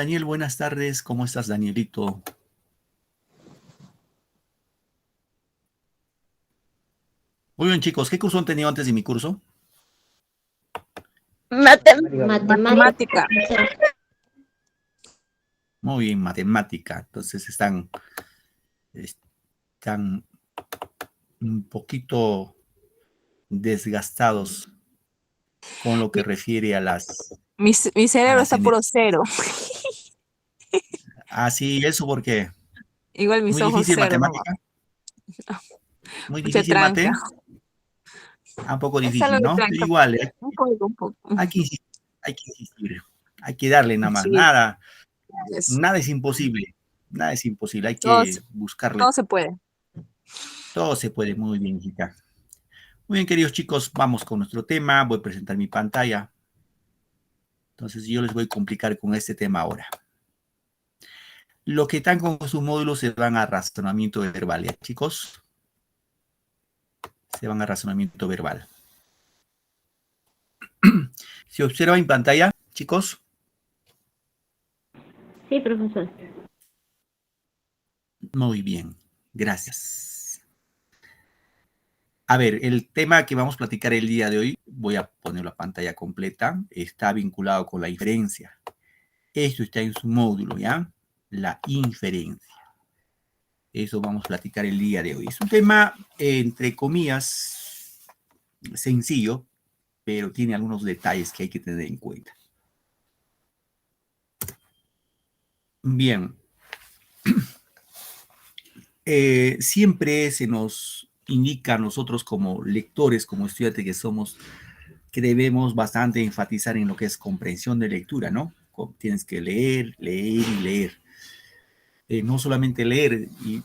Daniel, buenas tardes. ¿Cómo estás, Danielito? Muy bien, chicos. ¿Qué curso han tenido antes de mi curso? Matemática. Muy bien, matemática. Entonces están un poquito desgastados con lo que Mi, refiere mi a cerebro las está ener- puro cero. Ah, sí, eso porque Igual mis muy ojos difícil cero nomás. matemática, muy Mucha difícil tranca. mate, un poco Es algo difícil, de ¿no? tranca. Igual, Un poco. hay que insistir, hay que insistir, hay que darle nada más, Sí, es, nada es imposible, nada es imposible, hay todo, que buscarle, todo se puede. todo se puede muy bien, hijita. Muy bien, queridos chicos, vamos con nuestro tema. Voy a presentar mi pantalla. Entonces yo les voy a complicar con este tema ahora. Lo que están con sus módulos se van a razonamiento verbal, ¿ya, chicos? Se van a razonamiento verbal. ¿Se observa en pantalla, chicos? Sí, profesor. Muy bien, gracias. A ver, el tema que vamos a platicar el día de hoy, voy a poner la pantalla completa, está vinculado con la inferencia. Esto está en su módulo, ¿ya? La inferencia. Eso vamos a platicar el día de hoy. Es un tema, entre comillas, sencillo, pero tiene algunos detalles que hay que tener en cuenta. Bien, siempre se nos indica a nosotros como lectores, como estudiantes que somos, que debemos bastante enfatizar en lo que es comprensión de lectura, ¿no? Tienes que leer, leer y leer. No solamente leer y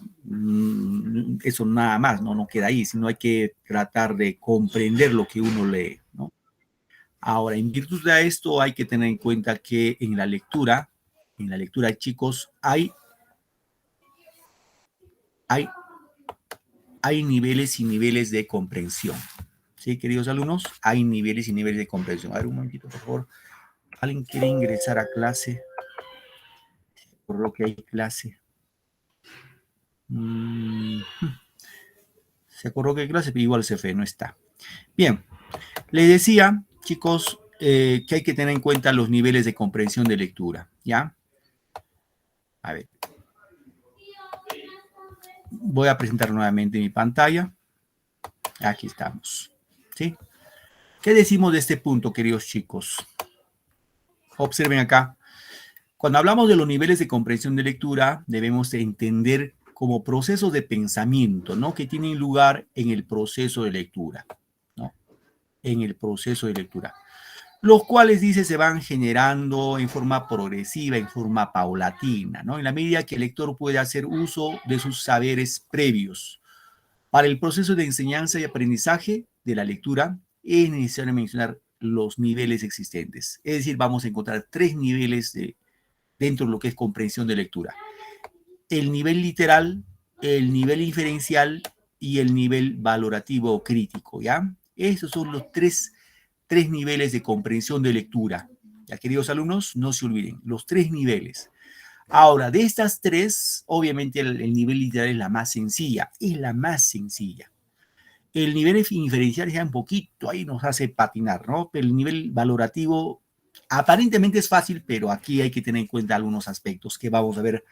eso nada más, no queda ahí, sino hay que tratar de comprender lo que uno lee, ¿no? Ahora, en virtud de esto, hay que tener en cuenta que en la lectura, chicos, hay, hay niveles y niveles de comprensión. ¿Sí, queridos alumnos? Hay niveles y niveles de comprensión. A ver, un momentito, por favor. ¿Alguien quiere ingresar a clase? Por lo que hay clase. Se acordó que hay clase, pero igual se fue, no está. Bien, les decía, chicos, que hay que tener en cuenta los niveles de comprensión de lectura, ¿ya? A ver. Voy a presentar nuevamente mi pantalla. Aquí estamos. ¿Sí? ¿Qué decimos de este punto, queridos chicos? Observen acá. Cuando hablamos de los niveles de comprensión de lectura, debemos entender como procesos de pensamiento, ¿no? Que tienen lugar en el proceso de lectura, ¿no? En el proceso de lectura. Los cuales, dice, se van generando en forma progresiva, en forma paulatina, ¿no? En la medida que el lector puede hacer uso de sus saberes previos. Para el proceso de enseñanza y aprendizaje de la lectura, es necesario mencionar los niveles existentes. Es decir, vamos a encontrar tres niveles dentro de lo que es comprensión de lectura. El nivel literal, el nivel inferencial y el nivel valorativo o crítico, ¿ya? Esos son los tres niveles de comprensión de lectura. Ya, queridos alumnos, no se olviden, los tres niveles. Ahora, de estas tres, obviamente el nivel literal es la más sencilla, es la más sencilla. El nivel inferencial ya un poquito ahí nos hace patinar, ¿no? Pero el nivel valorativo aparentemente es fácil, pero aquí hay que tener en cuenta algunos aspectos que vamos a ver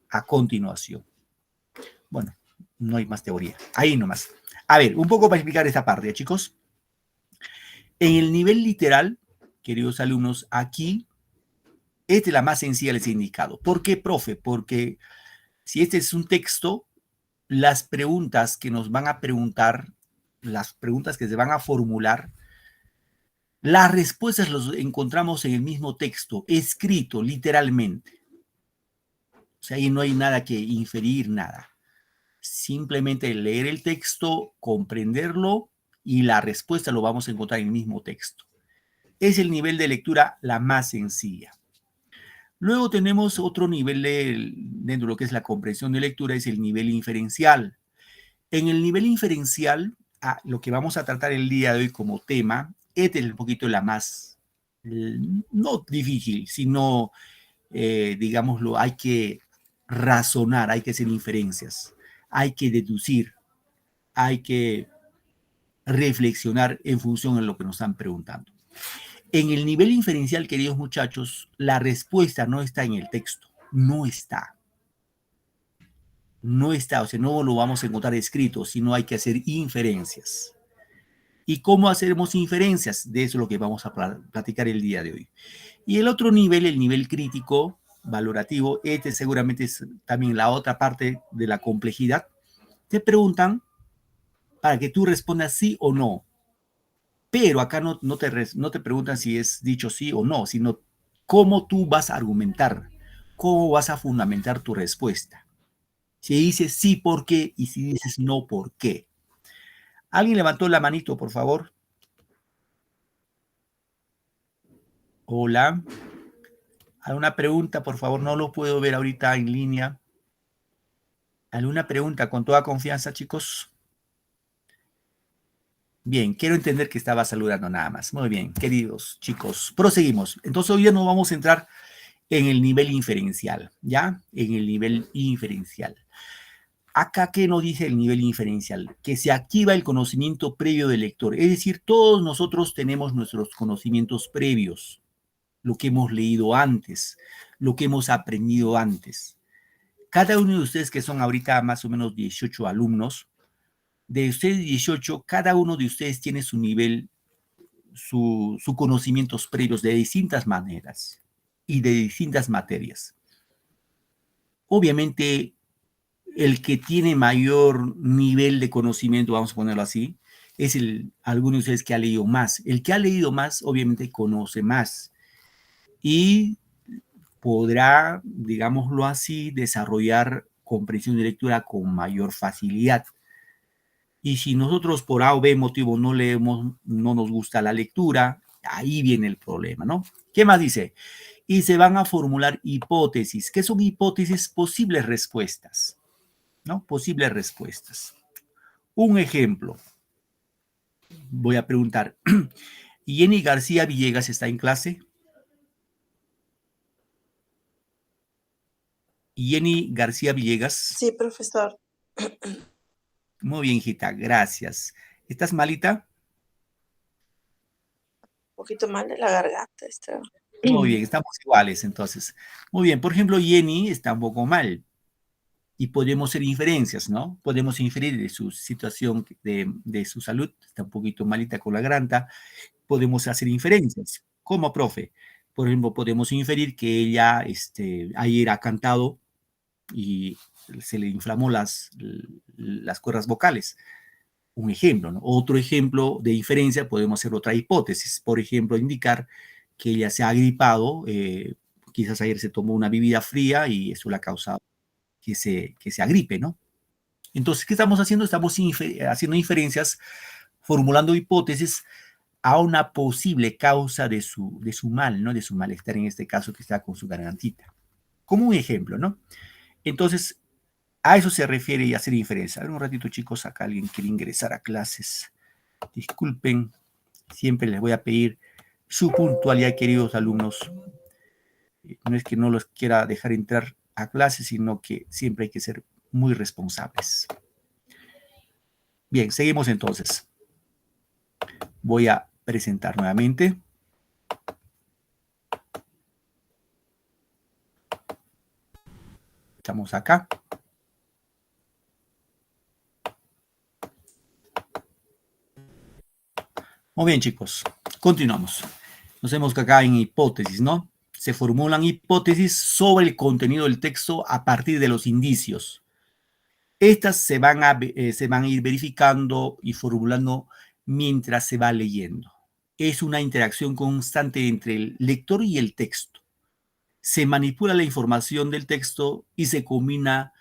a continuación. Bueno, no hay más teoría. Ahí nomás. A ver, un poco para explicar esta parte, chicos. En el nivel literal, queridos alumnos, aquí, esta es la más sencilla, les he indicado. ¿Por qué, profe? Porque si este es un texto, las preguntas que nos van a preguntar, las preguntas que se van a formular, las respuestas las encontramos en el mismo texto, escrito literalmente. O sea, ahí no hay nada que inferir, nada. Simplemente leer el texto, comprenderlo y la respuesta lo vamos a encontrar en el mismo texto. Es el nivel de lectura la más sencilla. Luego tenemos otro nivel dentro de lo que es la comprensión de lectura, es el nivel inferencial. En el nivel inferencial, lo que vamos a tratar el día de hoy como tema, este es un poquito la más, no difícil, sino digámoslo, hay que razonar, hay que hacer inferencias, hay que deducir, hay que reflexionar en función de lo que nos están preguntando. En el nivel inferencial, queridos muchachos, la respuesta no está en el texto, no está. No está, o sea, no lo vamos a encontrar escrito, sino hay que hacer inferencias. ¿Y cómo hacemos inferencias? De eso es lo que vamos a platicar el día de hoy. Y el otro nivel, el nivel crítico, valorativo, este seguramente es también la otra parte de la complejidad. Te preguntan para que tú respondas sí o no. Pero acá no te preguntan si es dicho sí o no, sino cómo tú vas a argumentar, cómo vas a fundamentar tu respuesta. Si dices sí, ¿por qué? Y si dices no, ¿por qué? ¿Alguien levantó la manito, por favor? Hola. ¿Alguna pregunta, por favor? No lo puedo ver ahorita en línea. ¿Alguna pregunta con toda confianza, chicos? Bien, quiero entender que estaba saludando nada más. Muy bien, queridos chicos, proseguimos. Entonces hoy ya nos vamos a entrar en el nivel inferencial, ¿ya? En el nivel inferencial. Acá, ¿qué nos dice el nivel inferencial? Que se activa el conocimiento previo del lector. Es decir, todos nosotros tenemos nuestros conocimientos previos, lo que hemos leído antes, lo que hemos aprendido antes. Cada uno de ustedes, que son ahorita más o menos 18 alumnos, de ustedes 18, cada uno de ustedes tiene su nivel, sus conocimientos previos de distintas maneras y de distintas materias. Obviamente, el que tiene mayor nivel de conocimiento, vamos a ponerlo así, es alguno de ustedes que ha leído más. El que ha leído más, obviamente, conoce más y podrá, digámoslo así, desarrollar comprensión de lectura con mayor facilidad. Y si nosotros por A o B motivo no leemos, no nos gusta la lectura, ahí viene el problema, ¿no? ¿Qué más dice? Y se van a formular hipótesis. ¿Qué son hipótesis? Posibles respuestas, ¿no? Posibles respuestas. Un ejemplo. Voy a preguntar, ¿Jenny García Villegas está en clase? Jenny García Villegas. Sí, profesor. Muy bien, hijita, gracias. ¿Estás malita? Un poquito mal de la garganta. Muy bien, estamos iguales entonces. Muy bien, por ejemplo, Jenny está un poco mal y podemos hacer inferencias, ¿no? Podemos inferir de su situación, de su salud, está un poquito malita con la garganta, podemos hacer inferencias. ¿Cómo, profe? Por ejemplo, podemos inferir que ella ayer ha cantado y se le inflamó las cuerdas vocales. Un ejemplo, ¿no? Otro ejemplo de inferencia, podemos hacer otra hipótesis. Por ejemplo, indicar que ella se ha gripado, quizás ayer se tomó una bebida fría y eso le ha causado que se agripe, ¿no? Entonces, ¿qué estamos haciendo? Estamos haciendo inferencias, formulando hipótesis a una posible causa de su mal, ¿no? De su malestar, en este caso, que está con su gargantita. Como un ejemplo, ¿no? Entonces, a eso se refiere y hacer inferencia. A ver, un ratito, chicos, acá alguien quiere ingresar a clases. Disculpen, siempre les voy a pedir su puntualidad, queridos alumnos. No es que no los quiera dejar entrar a clases, sino que siempre hay que ser muy responsables. Bien, seguimos entonces. Voy a presentar nuevamente. Estamos acá. Muy bien, chicos. Continuamos. Nos vemos que acá en hipótesis, ¿no? Se formulan hipótesis sobre el contenido del texto a partir de los indicios. Estas se van a ir verificando y formulando mientras se va leyendo. Es una interacción constante entre el lector y el texto. Se manipula la información del texto y se combina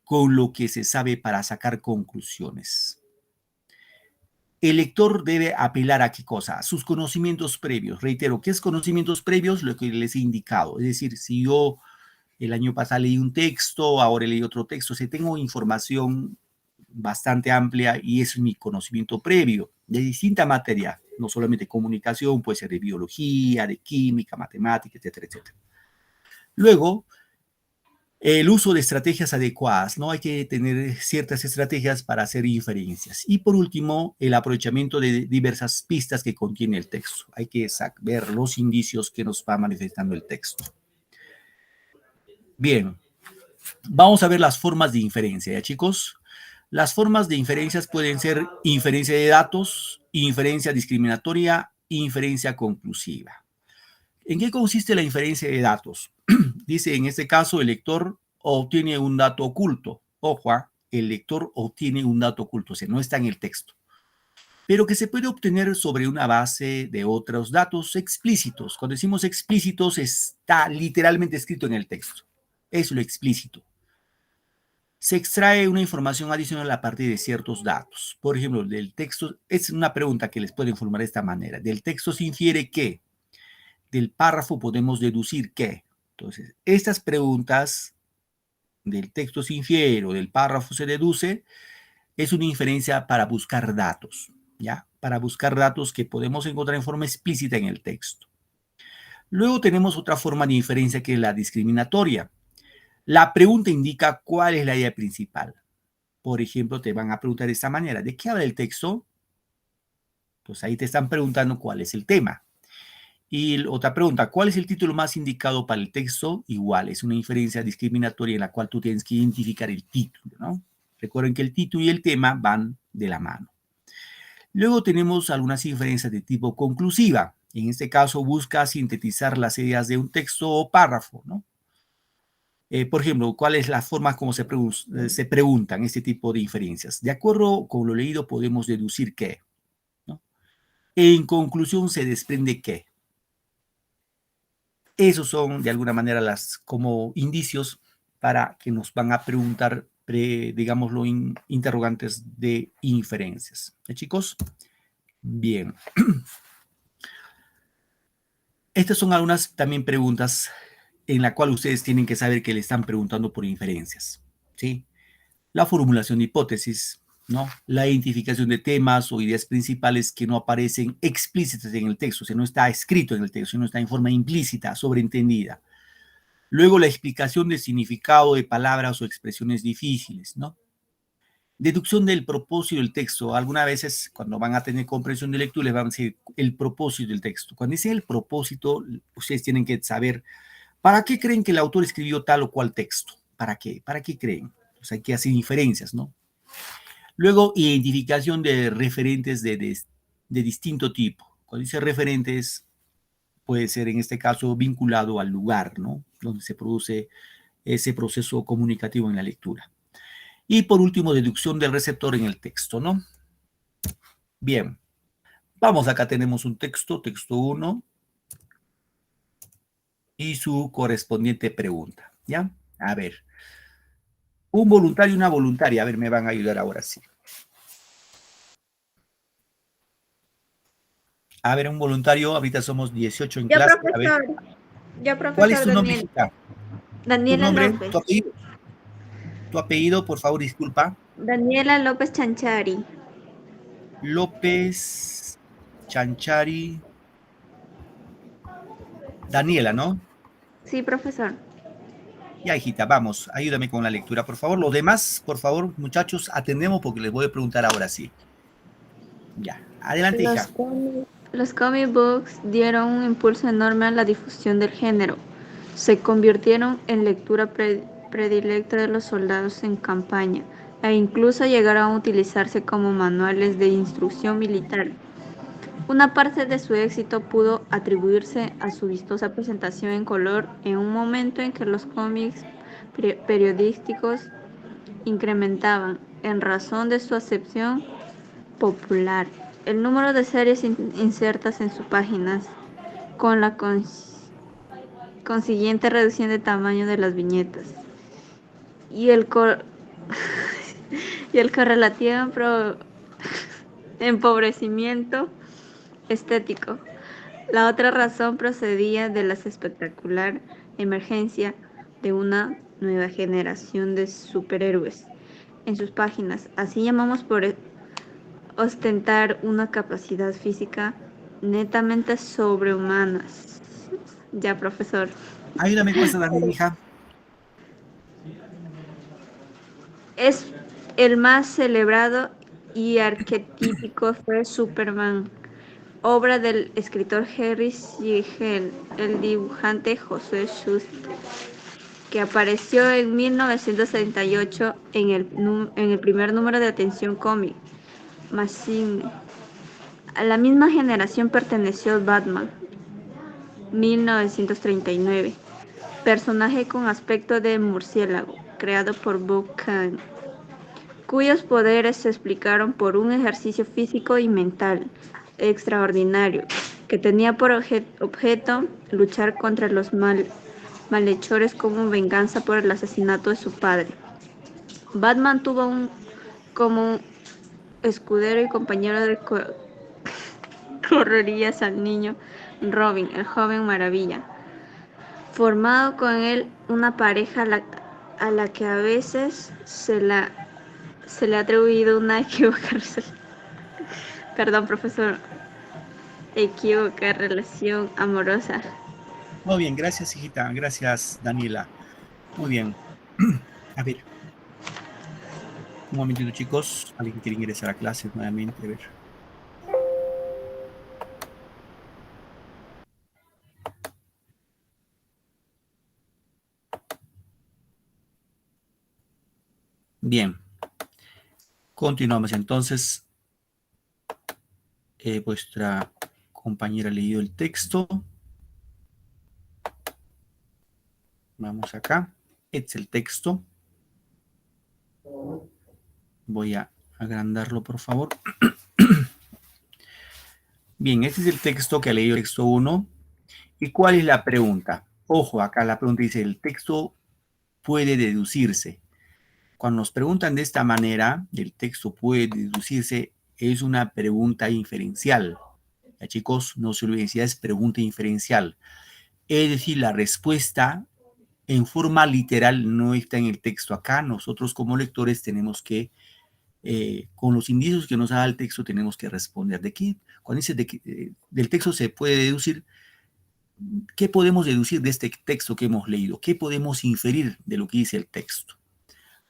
con lo que se sabe para sacar conclusiones. El lector debe apelar a qué cosa? A sus conocimientos previos. Reitero, ¿qué es conocimientos previos? Lo que les he indicado. Es decir, si yo el año pasado leí un texto, ahora leí otro texto, si tengo información bastante amplia y es mi conocimiento previo de distinta materia, no solamente comunicación, puede ser de biología, de química, matemática, etcétera, etcétera. Luego, el uso de estrategias adecuadas, ¿no? Hay que tener ciertas estrategias para hacer inferencias. Y por último, el aprovechamiento de diversas pistas que contiene el texto. Hay que ver los indicios que nos va manifestando el texto. Bien, vamos a ver las formas de inferencia, ¿ya, chicos? Las formas de inferencias pueden ser inferencia de datos, inferencia discriminatoria, inferencia conclusiva. ¿En qué consiste la inferencia de datos? Dice, en este caso, el lector obtiene un dato oculto. Ojo, el lector obtiene un dato oculto, o sea, no está en el texto, pero que se puede obtener sobre una base de otros datos explícitos. Cuando decimos explícitos, está literalmente escrito en el texto. Es lo explícito. Se extrae una información adicional a partir de ciertos datos. Por ejemplo, del texto, es una pregunta que les puedo informar de esta manera. Del texto se infiere que, del párrafo podemos deducir que. Entonces, estas preguntas del texto se infiere o del párrafo se deduce, es una inferencia para buscar datos, ¿ya? Para buscar datos que podemos encontrar en forma explícita en el texto. Luego tenemos otra forma de inferencia que es la discriminatoria. La pregunta indica cuál es la idea principal. Por ejemplo, te van a preguntar de esta manera, ¿de qué habla el texto? Pues ahí te están preguntando cuál es el tema. Y otra pregunta, ¿cuál es el título más indicado para el texto? Igual, es una inferencia discriminatoria en la cual tú tienes que identificar el título, ¿no? Recuerden que el título y el tema van de la mano. Luego tenemos algunas inferencias de tipo conclusiva. En este caso, busca sintetizar las ideas de un texto o párrafo, ¿no? Por ejemplo, ¿cuál es la forma como se preguntan este tipo de inferencias? De acuerdo con lo leído, podemos deducir que, ¿no? En conclusión, se desprende que. Esos son, de alguna manera, como indicios para que nos van a preguntar, digámoslo, interrogantes de inferencias. Chicos? Bien. Estas son algunas también preguntas en la cual ustedes tienen que saber que le están preguntando por inferencias, ¿sí? La formulación de hipótesis, ¿no? La identificación de temas o ideas principales que no aparecen explícitas en el texto, o sea, no está escrito en el texto, sino está en forma implícita, sobreentendida. Luego, la explicación del significado de palabras o expresiones difíciles, ¿no? Deducción del propósito del texto. Algunas veces, cuando van a tener comprensión de lectura, les van a decir el propósito del texto. Cuando dice el propósito, ustedes tienen que saber ¿para qué creen que el autor escribió tal o cual texto? ¿Para qué? ¿Para qué creen? Pues hay que hacer inferencias, ¿no? Luego, identificación de referentes de distinto tipo. Cuando dice referentes, puede ser en este caso vinculado al lugar, ¿no? Donde se produce ese proceso comunicativo en la lectura. Y por último, deducción del receptor en el texto, ¿no? Bien. Vamos, acá tenemos un texto 1, y su correspondiente pregunta, ¿ya? A ver. Un voluntario y una voluntaria. A ver, me van a ayudar ahora sí. A ver, un voluntario, ahorita somos 18 en Yo, clase. profesor. A ver. Yo, profesor. ¿Cuál es tu nombre, hijita? Daniela ¿Tu nombre? López. ¿Tu apellido? Tu apellido, por favor, disculpa. Daniela López Chanchari. López Chanchari. Daniela, ¿no? Sí, profesor. Ya, hijita, vamos, ayúdame con la lectura, por favor. Los demás, por favor, muchachos, atendemos porque les voy a preguntar ahora sí. Ya, adelante, hija. Los comic books dieron un impulso enorme a la difusión del género. Se convirtieron en lectura predilecta de los soldados en campaña e incluso llegaron a utilizarse como manuales de instrucción militar. Una parte de su éxito pudo atribuirse a su vistosa presentación en color en un momento en que los cómics periodísticos incrementaban, en razón de su acepción popular, el número de series insertas en sus páginas, con la consiguiente reducción de tamaño de las viñetas y el correlativo empobrecimiento estético. La otra razón procedía de la espectacular emergencia de una nueva generación de superhéroes en sus páginas. Así llamamos por ostentar una capacidad física netamente sobrehumana. Ya, profesor. Ayúdame con esta también, hija. Es el más celebrado y arquetípico fue Superman, obra del escritor Henry Siegel, el dibujante Josué Schuster, que apareció en 1938 en el primer número de Atención Cómic, Machine. A la misma generación perteneció Batman, 1939, personaje con aspecto de murciélago, creado por Bob Kane, cuyos poderes se explicaron por un ejercicio físico y mental extraordinario, que tenía por objeto luchar contra los malhechores como venganza por el asesinato de su padre. Batman tuvo como escudero y compañero de correrías al niño Robin, el joven maravilla, formado con él una pareja a la que a veces se le ha atribuido una equívoca relación amorosa. Muy bien, gracias, hijita. Gracias, Daniela. Muy bien. A ver. Un momentito, chicos. Alguien quiere ingresar a clases nuevamente. A ver. Bien. Continuamos entonces. Vuestra compañera ha leído el texto. Vamos acá. Este es el texto. Voy a agrandarlo, por favor. Bien, este es el texto que ha leído el texto 1. ¿Y cuál es la pregunta? Ojo, acá la pregunta dice, el texto puede deducirse. Cuando nos preguntan de esta manera, el texto puede deducirse, es una pregunta inferencial. Ya, chicos, no se olviden, si es pregunta inferencial. Es decir, la respuesta en forma literal no está en el texto. Acá nosotros como lectores tenemos que, con los indicios que nos da el texto, tenemos que responder. ¿De qué? Cuando dice del texto se puede deducir, ¿qué podemos deducir de este texto que hemos leído? ¿Qué podemos inferir de lo que dice el texto?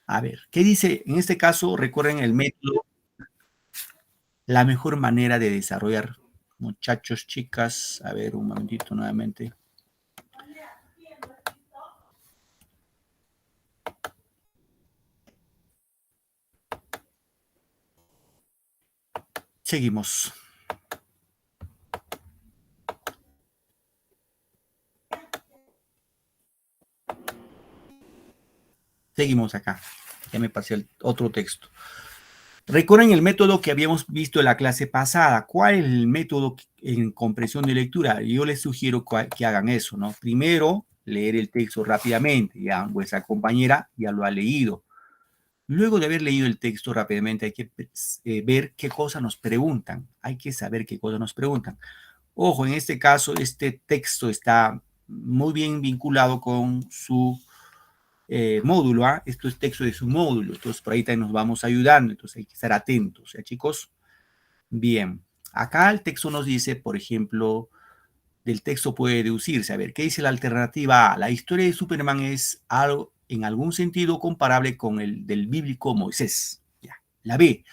A ver, ¿qué dice? En este caso, recuerden el método, la mejor manera de desarrollar, muchachos, chicas, a ver, un momentito nuevamente. Seguimos. Seguimos acá. Ya me pasé el otro texto. Recuerden el método que habíamos visto en la clase pasada. ¿Cuál es el método en comprensión de lectura? Yo les sugiero que hagan eso, ¿no? Primero, leer el texto rápidamente. Ya vuestra compañera ya lo ha leído. Luego de haber leído el texto rápidamente, hay que ver qué cosas nos preguntan. Hay que saber qué cosas nos preguntan. Ojo, en este caso, este texto está muy bien vinculado con su módulo. Esto es texto de su módulo. Entonces, por ahí también nos vamos ayudando. Entonces, hay que estar atentos. ¿Ya, chicos? Bien. Acá el texto nos dice, por ejemplo, del texto puede deducirse. A ver, ¿qué dice la alternativa A? La historia de Superman es algo en algún sentido comparable con el del bíblico Moisés. Ya. La B.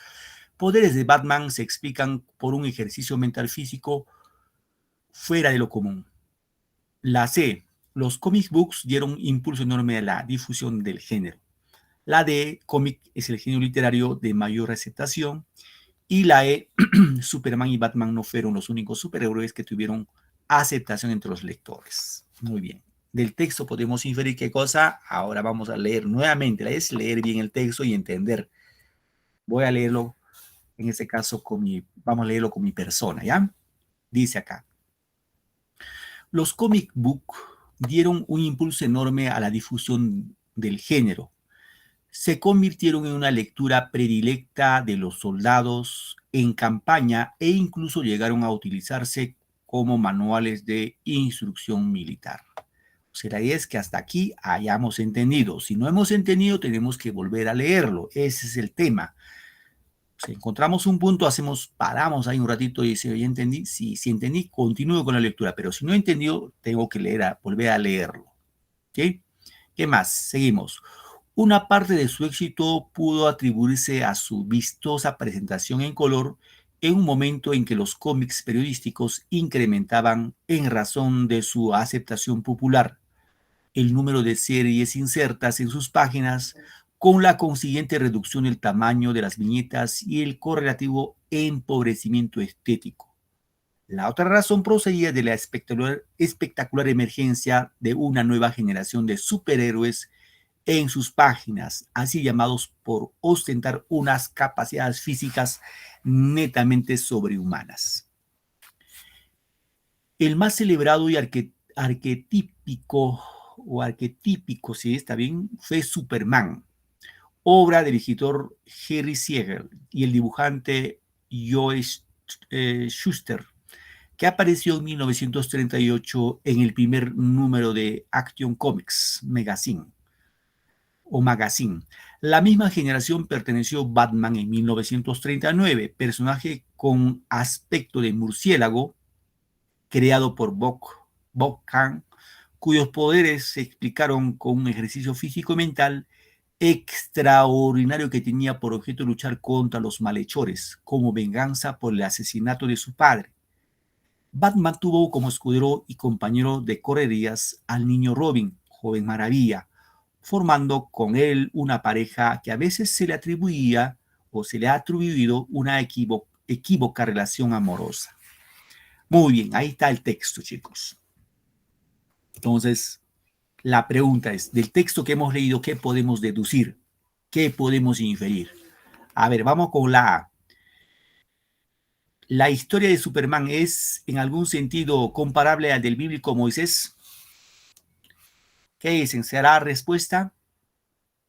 Poderes de Batman se explican por un ejercicio mental físico fuera de lo común. La C. Los comic books dieron un impulso enorme a la difusión del género. La D. Cómic es el género literario de mayor aceptación. Y la E. Superman y Batman no fueron los únicos superhéroes que tuvieron aceptación entre los lectores. Muy bien. Del texto podemos inferir qué cosa. Ahora vamos a leer nuevamente. Es leer bien el texto y entender. Voy a leerlo, en este caso, vamos a leerlo con mi persona, ¿ya? Dice acá. Los comic book dieron un impulso enorme a la difusión del género. Se convirtieron en una lectura predilecta de los soldados en campaña e incluso llegaron a utilizarse como manuales de instrucción militar. O sea, la idea es que hasta aquí hayamos entendido. Si no hemos entendido, tenemos que volver a leerlo. Ese es el tema. Si encontramos un punto, paramos ahí un ratito y dice, ¿ya entendí? Si entendí, continúo con la lectura. Pero si no he entendido, tengo que volver a leerlo. ¿Ok? ¿Qué más? Seguimos. Una parte de su éxito pudo atribuirse a su vistosa presentación en color en un momento en que los cómics periodísticos incrementaban en razón de su aceptación popular el número de series insertas en sus páginas, con la consiguiente reducción del tamaño de las viñetas y el correlativo empobrecimiento estético. La otra razón procedía de la espectacular emergencia de una nueva generación de superhéroes en sus páginas, así llamados por ostentar unas capacidades físicas netamente sobrehumanas. El más celebrado y arquetípico, sí, está bien, fue Superman, obra del escritor Henry Siegel y el dibujante Joe Shuster, que apareció en 1938 en el primer número de Action Comics Magazine. La misma generación perteneció Batman en 1939, personaje con aspecto de murciélago, creado por Bob Kane, cuyos poderes se explicaron con un ejercicio físico y mental extraordinario que tenía por objeto luchar contra los malhechores, como venganza por el asesinato de su padre. Batman tuvo como escudero y compañero de correrías al niño Robin, joven maravilla, formando con él una pareja que a veces se le atribuía o se le ha atribuido una equívoca relación amorosa. Muy bien, ahí está el texto, chicos. Entonces, la pregunta es, del texto que hemos leído, ¿qué podemos deducir? ¿Qué podemos inferir? A ver, vamos con la A. ¿La historia de Superman es en algún sentido comparable al del bíblico Moisés? ¿Qué dicen? ¿Será respuesta?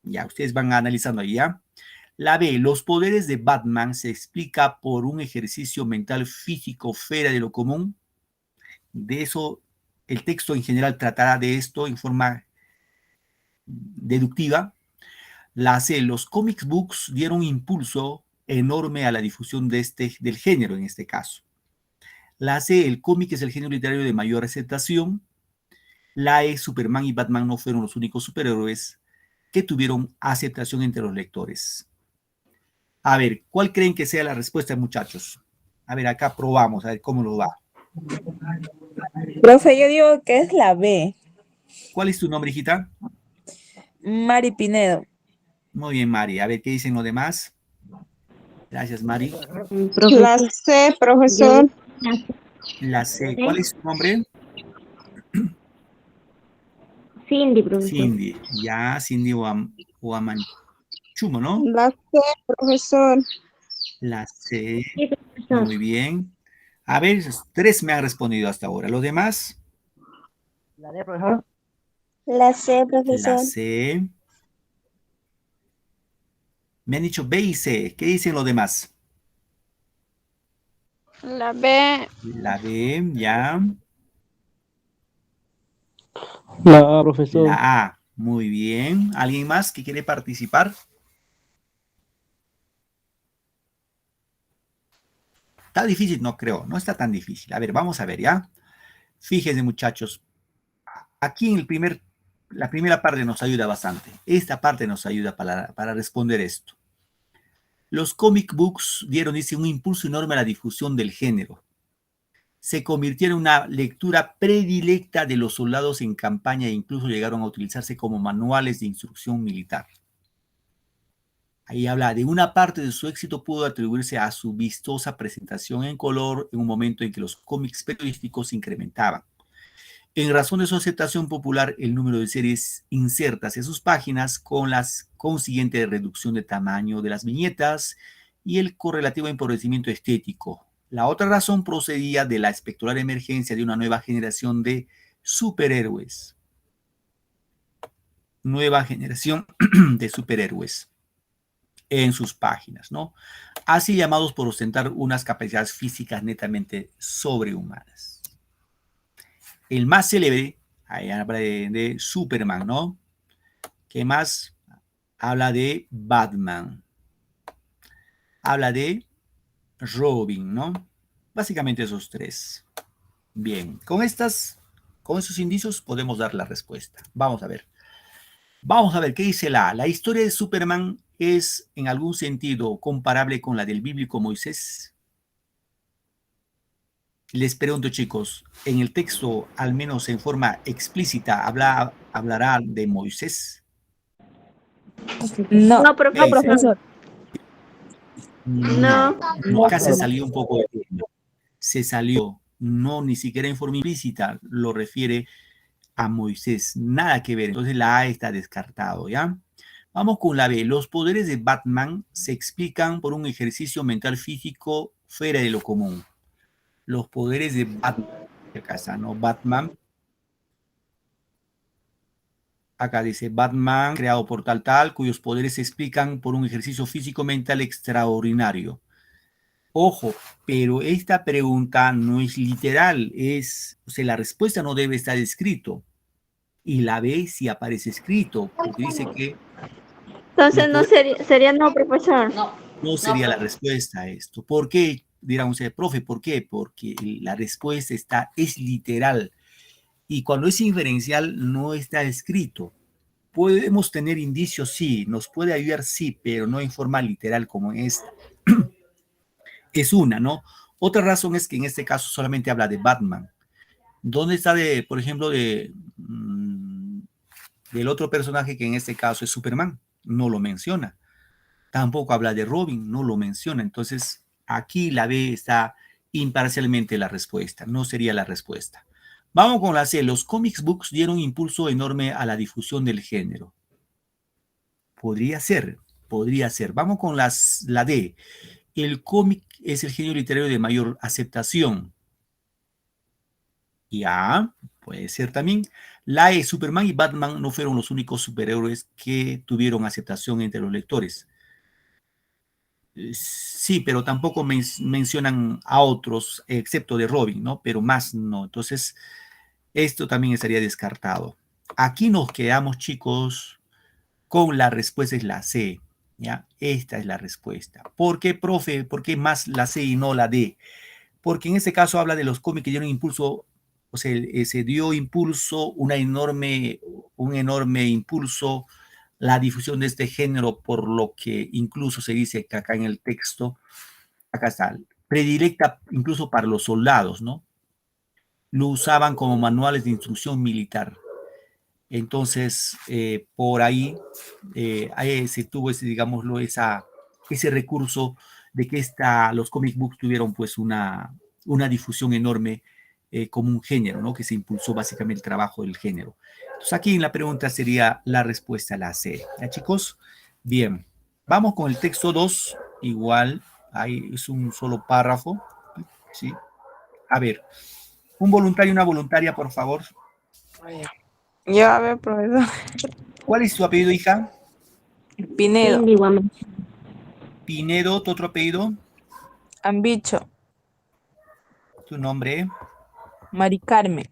Ya, ustedes van analizando ahí, ¿ya? La B, los poderes de Batman se explica por un ejercicio mental físico fuera de lo común. De eso, el texto en general tratará de esto en forma deductiva. La C, los comic books dieron un impulso enorme a la difusión del género en este caso. La C, el cómic es el género literario de mayor aceptación. La E, Superman y Batman no fueron los únicos superhéroes que tuvieron aceptación entre los lectores. A ver, ¿cuál creen que sea la respuesta, muchachos? A ver, acá probamos, a ver cómo nos va. Profe, yo digo que es la B. ¿Cuál es tu nombre, hijita? Mari Pinedo. Muy bien, Mari. A ver, ¿qué dicen los demás? Gracias, Mari. La C, profesor. La C. ¿Cuál es tu nombre? Cindy, profesor. Cindy. Ya, Cindy Huamanchumo, ¿no? La C, profesor. La C. Sí, profesor. Muy bien. A ver, 3 me han respondido hasta ahora. ¿Los demás? La D, profesor. La C, La profesor. C. Me han dicho B y C. ¿Qué dicen los demás? La B. La B, ya. La A, profesor. La A. Muy bien. ¿Alguien más que quiere participar? ¿Está difícil? No creo. No está tan difícil. A ver, vamos a ver, ¿ya? Fíjense, muchachos. Aquí en la primera parte nos ayuda bastante. Esta parte nos ayuda para responder esto. Los comic books dieron, dice, un impulso enorme a la difusión del género. Se convirtieron en una lectura predilecta de los soldados en campaña e incluso llegaron a utilizarse como manuales de instrucción militar. Ahí habla de una parte de su éxito pudo atribuirse a su vistosa presentación en color en un momento en que los cómics periodísticos se incrementaban. En razón de su aceptación popular, el número de series insertas en sus páginas con la consiguiente reducción de tamaño de las viñetas y el correlativo empobrecimiento estético. La otra razón procedía de la espectacular emergencia de una nueva generación de superhéroes. Nueva generación de superhéroes en sus páginas, ¿no? Así llamados por ostentar unas capacidades físicas netamente sobrehumanas. El más célebre, ahí habla de Superman, ¿no? ¿Qué más? Habla de Batman. Habla de Robin, ¿no? Básicamente esos 3. Bien, con Con esos indicios podemos dar la respuesta. Vamos a ver. Vamos a ver qué dice la A. La historia de Superman es en algún sentido comparable con la del bíblico Moisés. Les pregunto, chicos, en el texto, al menos en forma explícita, hablará de Moisés. No, No, profesor. No, No. acá se salió un poco de tema. Se salió, no, ni siquiera en forma implícita lo refiere a Moisés, nada que ver. Entonces la A está descartado, ¿ya? Vamos con la B. Los poderes de Batman se explican por un ejercicio mental físico fuera de lo común. Los poderes de Batman, acá está, ¿no? Batman. Acá dice Batman, creado por tal, cuyos poderes se explican por un ejercicio físico-mental extraordinario. Ojo, pero esta pregunta no es literal, o sea, la respuesta no debe estar escrito. Y la B sí aparece escrito, porque dice que Entonces no sería no, profesor. no sería la respuesta a esto. ¿Por qué? Dirán ustedes, profe, ¿por qué? Porque la respuesta es literal. Y cuando es inferencial no está escrito. Podemos tener indicios, sí, nos puede ayudar, sí, pero no en forma literal como esta. Es una, ¿no? Otra razón es que en este caso solamente habla de Batman. ¿Dónde está, por ejemplo, del otro personaje que en este caso es Superman? No lo menciona. Tampoco habla de Robin, no lo menciona. Entonces, aquí la B está imparcialmente la respuesta, no sería la respuesta. Vamos con la C. Los comics books dieron un impulso enorme a la difusión del género. Podría ser, podría ser. Vamos con la D. El cómic es el género literario de mayor aceptación. Ya, puede ser también. La E. Superman y Batman no fueron los únicos superhéroes que tuvieron aceptación entre los lectores. Sí, pero tampoco mencionan a otros, excepto de Robin, ¿no? Pero más no. Entonces, esto también estaría descartado. Aquí nos quedamos, chicos, con la respuesta es la C, ¿ya? Esta es la respuesta. ¿Por qué, profe? ¿Por qué más la C y no la D? Porque en este caso habla de los cómics que dieron impulso, o sea, se dio impulso, un enorme impulso la difusión de este género, por lo que incluso se dice que acá en el texto, acá está, predilecta incluso para los soldados, ¿no? Lo usaban como manuales de instrucción militar. Entonces, por ahí se tuvo ese, digámoslo, ese recurso de que los comic books tuvieron pues una difusión enorme como un género, ¿no? Que se impulsó básicamente el trabajo del género. Entonces aquí en la pregunta sería la respuesta la C. ¿Ya, chicos? Bien. Vamos con el texto 2. Igual, ahí es un solo párrafo. ¿Sí? A ver, un voluntario y una voluntaria, por favor. Yo, a ver, profesor. ¿Cuál es tu apellido, hija? Pinedo, Cindy Guamán. Pinedo, ¿tu otro apellido? Ambicho, ¿Tu nombre? Mari Carmen.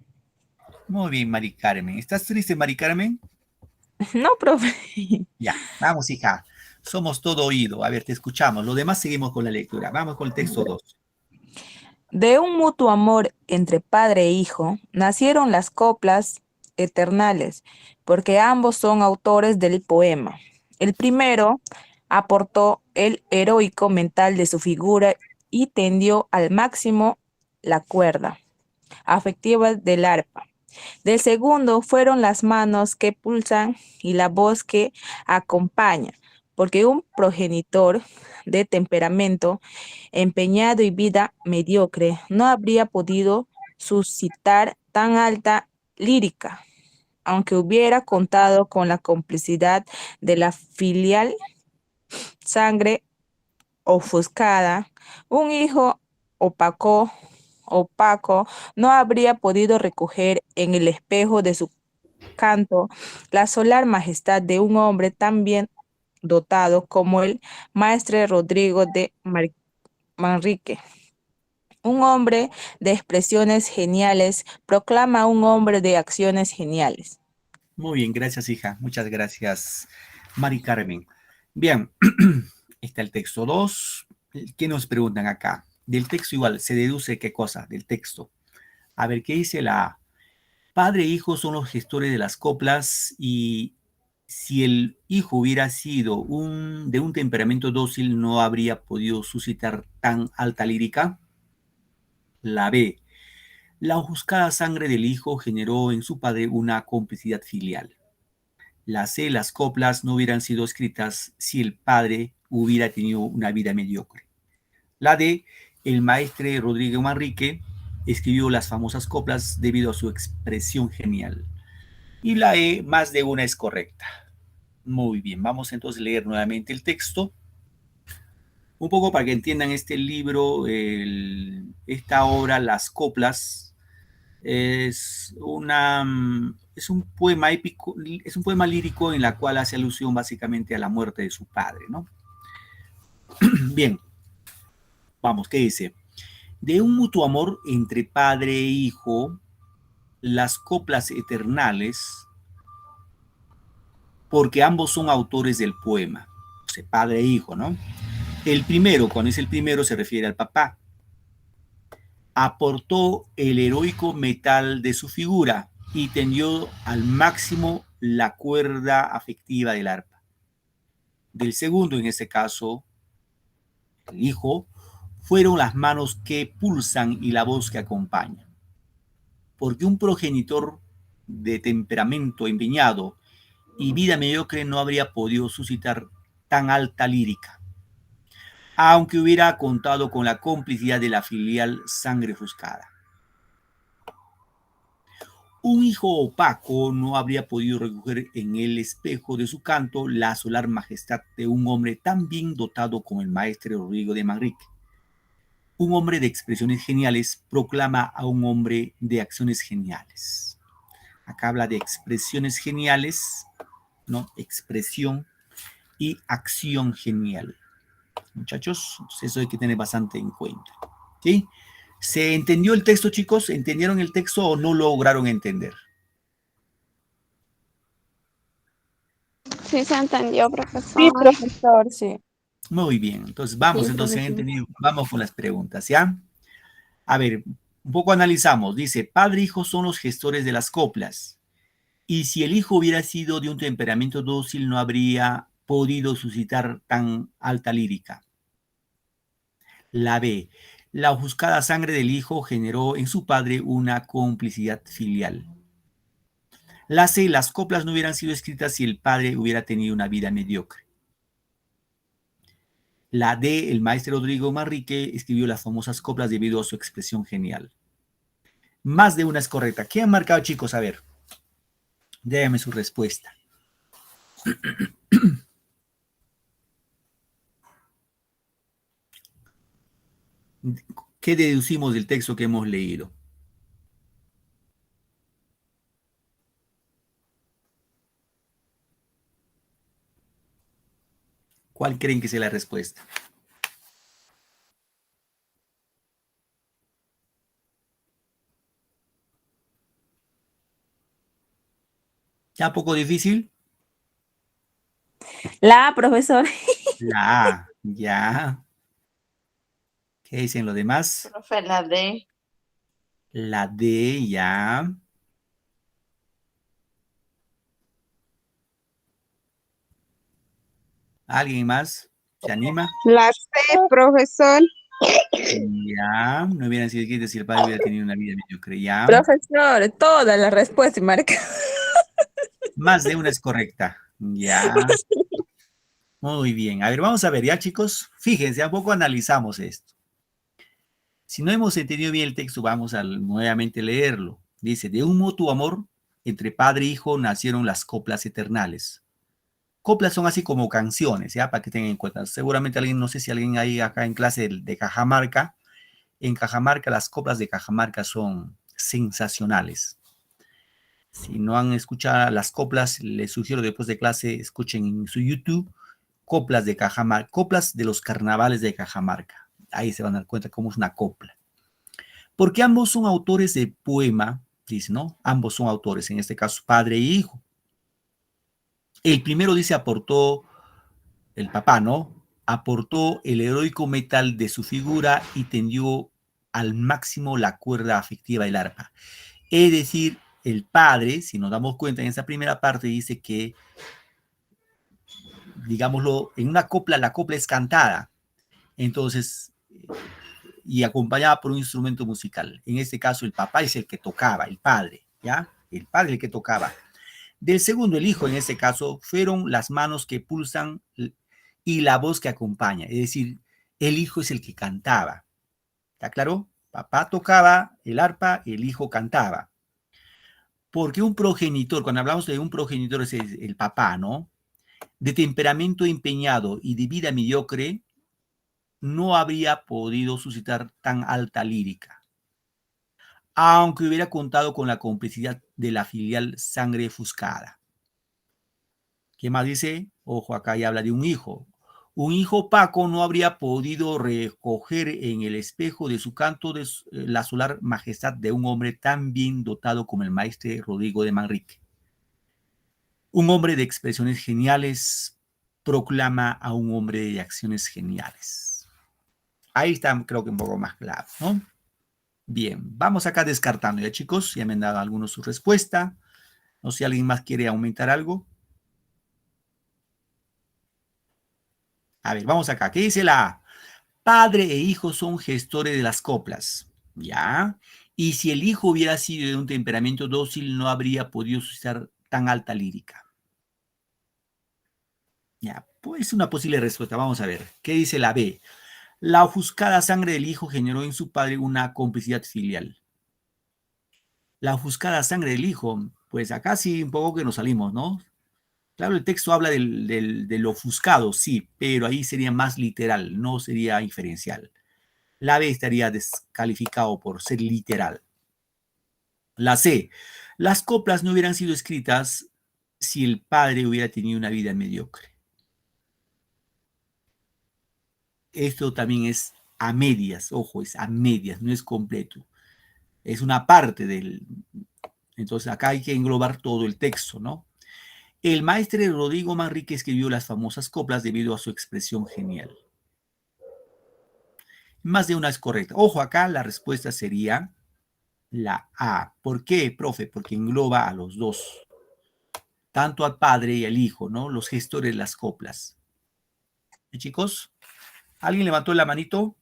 Muy bien, Mari Carmen. ¿Estás triste, Mari Carmen? No, profe. Ya, vamos, hija. Somos todo oído. A ver, te escuchamos. Lo demás seguimos con la lectura. Vamos con el texto 2. De un mutuo amor entre padre e hijo nacieron las coplas eternales, porque ambos son autores del poema. El primero aportó el heroico mental de su figura y tendió al máximo la cuerda afectiva del arpa. Del segundo fueron las manos que pulsan y la voz que acompaña, porque un progenitor de temperamento empeñado y vida mediocre no habría podido suscitar tan alta lírica, aunque hubiera contado con la complicidad de la filial sangre ofuscada. Un hijo opaco no habría podido recoger en el espejo de su canto la solar majestad de un hombre tan bien dotado como el maestre Rodrigo de Manrique. Un hombre de expresiones geniales proclama a un hombre de acciones geniales. Muy bien, gracias, hija. Muchas gracias, Mari Carmen. Bien, está el texto 2. ¿Qué nos preguntan acá? Del texto igual, ¿se deduce qué cosa? Del texto. A ver, ¿qué dice la A? Padre e hijo son los gestores de las coplas y si el hijo hubiera sido de un temperamento dócil, no habría podido suscitar tan alta lírica. La B. La ofuscada sangre del hijo generó en su padre una complicidad filial. La C. Las coplas no hubieran sido escritas si el padre hubiera tenido una vida mediocre. La D. El maestre Rodrigo Manrique escribió las famosas coplas debido a su expresión genial. Y la E, más de una es correcta. Muy bien, vamos entonces a leer nuevamente el texto. Un poco para que entiendan este libro, esta obra, Las Coplas, es un poema épico, es un poema lírico en la cual hace alusión básicamente a la muerte de su padre, ¿no? Bien, vamos, ¿qué dice? De un mutuo amor entre padre e hijo, las coplas eternales, porque ambos son autores del poema, o sea, padre e hijo, ¿no? El primero, cuando es el primero, se refiere al papá. Aportó el heroico metal de su figura y tendió al máximo la cuerda afectiva del arpa. Del segundo, en este caso, el hijo, fueron las manos que pulsan y la voz que acompaña. Porque un progenitor de temperamento empeñado y vida mediocre no habría podido suscitar tan alta lírica, aunque hubiera contado con la complicidad de la filial sangre ofuscada. Un hijo opaco no habría podido recoger en el espejo de su canto la solar majestad de un hombre tan bien dotado como el maestre Rodrigo de Manrique. Un hombre de expresiones geniales proclama a un hombre de acciones geniales. Acá habla de expresiones geniales, ¿no? Expresión y acción genial. Muchachos, eso hay que tener bastante en cuenta. ¿Sí? ¿Se entendió el texto, chicos? ¿Entendieron el texto o no lograron entender? Sí se entendió, profesor. Sí, profesor, sí. Muy bien, entonces vamos, Sí, entonces profesor. entendido. Vamos con las preguntas, ¿ya? A ver, un poco analizamos. Dice, padre e hijo son los gestores de las coplas. Y si el hijo hubiera sido de un temperamento dócil, no habría podido suscitar tan alta lírica. La B. La ofuscada sangre del hijo generó en su padre una complicidad filial. La C. Las coplas no hubieran sido escritas si el padre hubiera tenido una vida mediocre. La D. El maestro Rodrigo Manrique escribió las famosas coplas debido a su expresión genial. Más de una es correcta. ¿Qué han marcado, chicos? A ver, déjame su respuesta. ¿Qué deducimos del texto que hemos leído? ¿Cuál creen que sea la respuesta? ¿Ya poco difícil? La A, profesor. La A, ya. ¿Qué dicen los demás? Profe, la D. La D, ya. ¿Alguien más se anima? La C, profesor. Ya. No hubieran sido escritas si el padre hubiera tenido una vida mediocre, ya. Profesor, todas las respuestas marca. Más de una es correcta. Ya. Muy bien. A ver, vamos a ver, ya, chicos. Fíjense, a poco analizamos esto. Si no hemos entendido bien el texto, vamos a nuevamente leerlo. Dice, de un mutuo amor entre padre e hijo nacieron las coplas eternales. Coplas son así como canciones, ¿ya? Para que tengan en cuenta. Seguramente alguien, no sé si alguien hay acá en clase de Cajamarca. En Cajamarca, las coplas de Cajamarca son sensacionales. Si no han escuchado las coplas, les sugiero después de clase, escuchen en su YouTube coplas de Cajamarca, coplas de los carnavales de Cajamarca. Ahí se van a dar cuenta cómo es una copla. Porque ambos son autores de poema, dice, ¿no? Ambos son autores, en este caso padre e hijo. El primero dice aportó, el papá, ¿no? Aportó el heroico metal de su figura y tendió al máximo la cuerda afectiva del arpa. Es decir, el padre, si nos damos cuenta en esa primera parte, dice que, digámoslo, en una copla, la copla es cantada, entonces, y acompañada por un instrumento musical. En este caso, el papá es el que tocaba, el padre, ¿ya? El padre es el que tocaba. Del segundo, el hijo, en este caso, fueron las manos que pulsan y la voz que acompaña. Es decir, el hijo es el que cantaba. ¿Está claro? Papá tocaba el arpa, el hijo cantaba. Porque un progenitor, cuando hablamos de un progenitor, es el papá, ¿no? De temperamento empeñado y de vida mediocre, no habría podido suscitar tan alta lírica, aunque hubiera contado con la complicidad de la filial sangre ofuscada. ¿Qué más dice? Ojo, acá ya habla de un hijo. Un hijo opaco no habría podido recoger en el espejo de su canto la solar majestad de un hombre tan bien dotado como el maestre Rodrigo de Manrique. Un hombre de expresiones geniales proclama a un hombre de acciones geniales. Ahí está, creo que un poco más claro, ¿no? Bien, vamos acá descartando ya, chicos. Ya me han dado algunos su respuesta. No sé si alguien más quiere aumentar algo. A ver, vamos acá. ¿Qué dice la A? Padre e hijo son gestores de las coplas. ¿Ya? Y si el hijo hubiera sido de un temperamento dócil, no habría podido suscitar tan alta lírica. Ya, pues una posible respuesta. Vamos a ver. ¿Qué dice la B? La ofuscada sangre del hijo generó en su padre una complicidad filial. La ofuscada sangre del hijo, pues acá sí un poco que nos salimos, ¿no? Claro, el texto habla del ofuscado, sí, pero ahí sería más literal, no sería inferencial. La B estaría descalificado por ser literal. La C, las coplas no hubieran sido escritas si el padre hubiera tenido una vida mediocre. Esto también es a medias, ojo, es a medias, no es completo. Es una parte del... Entonces acá hay que englobar todo el texto, ¿no? El maestre Rodrigo Manrique escribió las famosas coplas debido a su expresión genial. Más de una es correcta. Ojo, acá la respuesta sería la A. ¿Por qué, profe? Porque engloba a los dos, tanto al padre y al hijo, ¿no? Los gestores de las coplas. ¿Y chicos? ¿Alguien levantó la manito?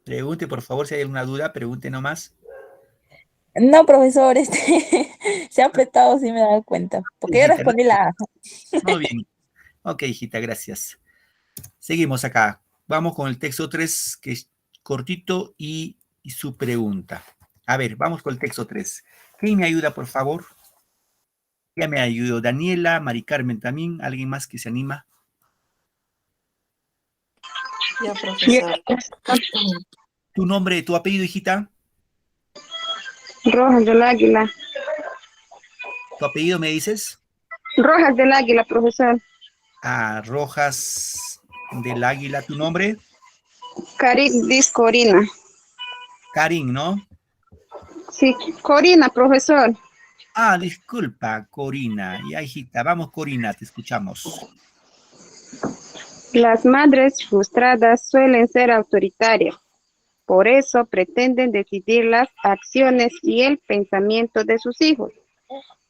Pregunte, por favor, si hay alguna duda, pregunte nomás. No, profesor, se ha apretado, sí me he dado cuenta, porque yo Hijita, respondí la A. muy bien. Ok, hijita, gracias. Seguimos acá. Vamos con el texto 3, que es cortito, y su pregunta. A ver, vamos con el texto 3. ¿Quién me ayuda, por favor? Ya me ayudó Daniela, Mari Carmen también. ¿Alguien más que se anima? Yo, profesor. ¿Tu nombre, tu apellido, hijita? Rojas del Águila. ¿Tu apellido me dices? Rojas del Águila, profesor. Ah, Rojas del Águila. ¿Tu nombre? Diz Corina. Karin, ¿no? Sí, Corina, profesor. Ah, disculpa, Corina. Ya, hijita. Vamos, Corina, te escuchamos. Las madres frustradas suelen ser autoritarias. Por eso pretenden decidir las acciones y el pensamiento de sus hijos,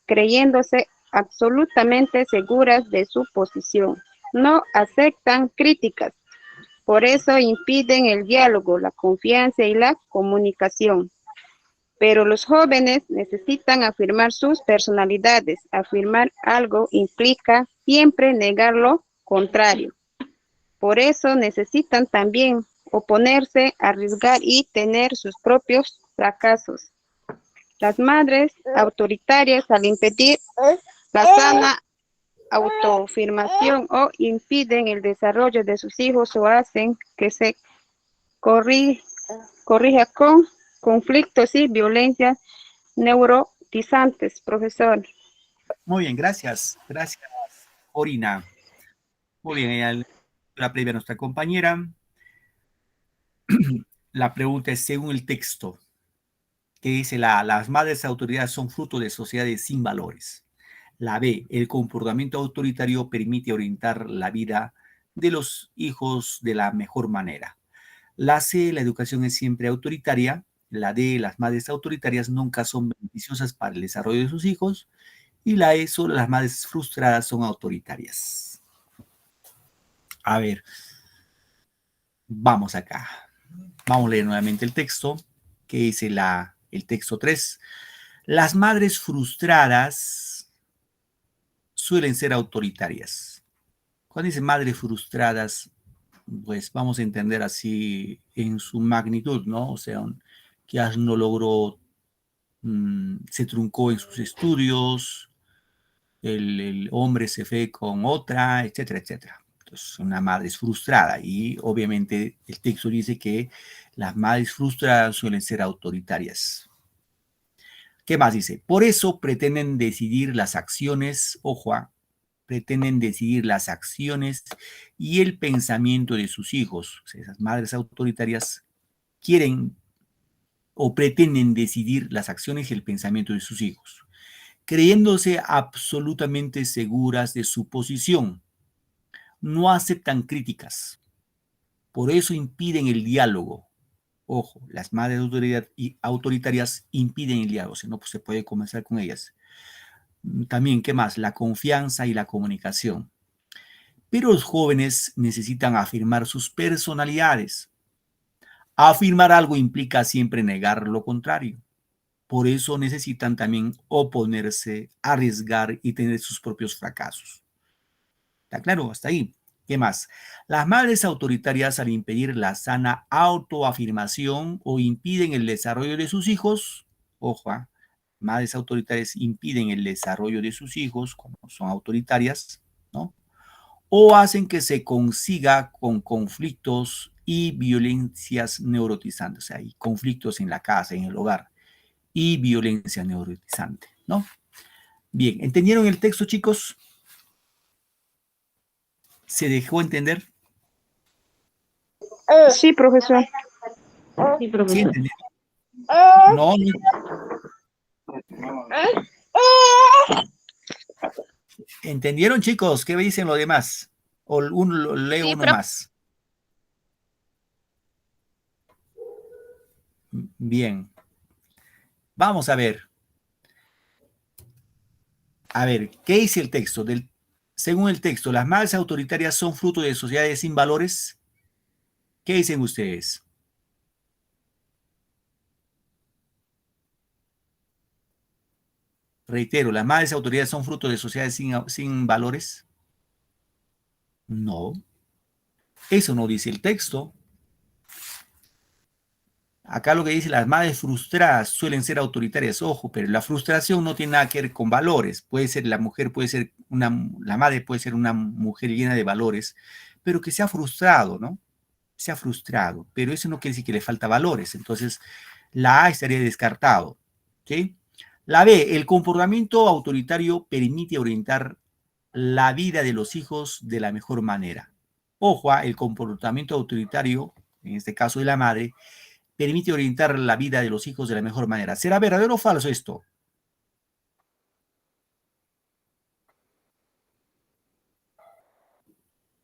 creyéndose absolutamente seguras de su posición. No aceptan críticas. Por eso impiden el diálogo, la confianza y la comunicación. Pero los jóvenes necesitan afirmar sus personalidades. Afirmar algo implica siempre negar lo contrario. Por eso necesitan también oponerse, arriesgar y tener sus propios fracasos. Las madres autoritarias, al impedir la sana autoafirmación o impiden el desarrollo de sus hijos o hacen que se corrija con conflictos y violencias neurotizantes, profesor. Muy bien, gracias. Gracias, Corina. Muy bien, la previa a nuestra compañera. La pregunta es, según el texto, que dice las madres autoridades son fruto de sociedades sin valores. La B, el comportamiento autoritario permite orientar la vida de los hijos de la mejor manera. La C, la educación es siempre autoritaria. La D, las madres autoritarias nunca son beneficiosas para el desarrollo de sus hijos. Y la E, solo las madres frustradas son autoritarias. A ver, vamos acá. Vamos a leer nuevamente el texto, que dice el texto 3. Las madres frustradas suelen ser autoritarias. Cuando dice madres frustradas, pues vamos a entender así en su magnitud, ¿no? O sea, que no logró, se truncó en sus estudios, el hombre se fue con otra, etcétera, etcétera. Entonces, una madre es frustrada y obviamente el texto dice que las madres frustradas suelen ser autoritarias. ¿Qué más dice? Por eso pretenden decidir las acciones, ojo, pretenden decidir las acciones y el pensamiento de sus hijos. O sea, esas madres autoritarias quieren o pretenden decidir las acciones y el pensamiento de sus hijos, creyéndose absolutamente seguras de su posición. No aceptan críticas. Por eso impiden el diálogo. Ojo, las madres autoritarias impiden el diálogo, si no pues se puede conversar con ellas. También, ¿qué más? La confianza y la comunicación. Pero los jóvenes necesitan afirmar sus personalidades. Afirmar algo implica siempre negar lo contrario. Por eso necesitan también oponerse, arriesgar y tener sus propios fracasos. ¿Está claro? Hasta ahí. ¿Qué más? Las madres autoritarias, al impedir la sana autoafirmación o impiden el desarrollo de sus hijos, ojo, madres autoritarias impiden el desarrollo de sus hijos, como son autoritarias, ¿no? O hacen que se consiga con conflictos y violencias neurotizantes, o sea, hay conflictos en la casa, en el hogar, y violencia neurotizante, ¿no? Bien, ¿entendieron el texto, chicos? ¿Se dejó entender? Sí, profesor. Sí, ¿Sí profesor. entendieron? No, ¿entendieron, chicos? ¿Qué me dicen los demás? O leo uno más. Bien. Vamos a ver. A ver, ¿qué dice el texto? Según el texto, ¿las madres autoritarias son fruto de sociedades sin valores? ¿Qué dicen ustedes? Reitero, ¿las madres autoritarias son fruto de sociedades sin valores? No. Eso no dice el texto. Acá lo que dice, las madres frustradas suelen ser autoritarias. Ojo, pero la frustración no tiene nada que ver con valores. Puede ser, la madre puede ser una mujer llena de valores, pero que se ha frustrado, ¿no? Se ha frustrado, pero eso no quiere decir que le falta valores. Entonces, la A estaría descartado, ¿sí? La B, el comportamiento autoritario permite orientar la vida de los hijos de la mejor manera. Ojo, el comportamiento autoritario, en este caso de la madre, permite orientar la vida de los hijos de la mejor manera. ¿Será verdadero o falso esto?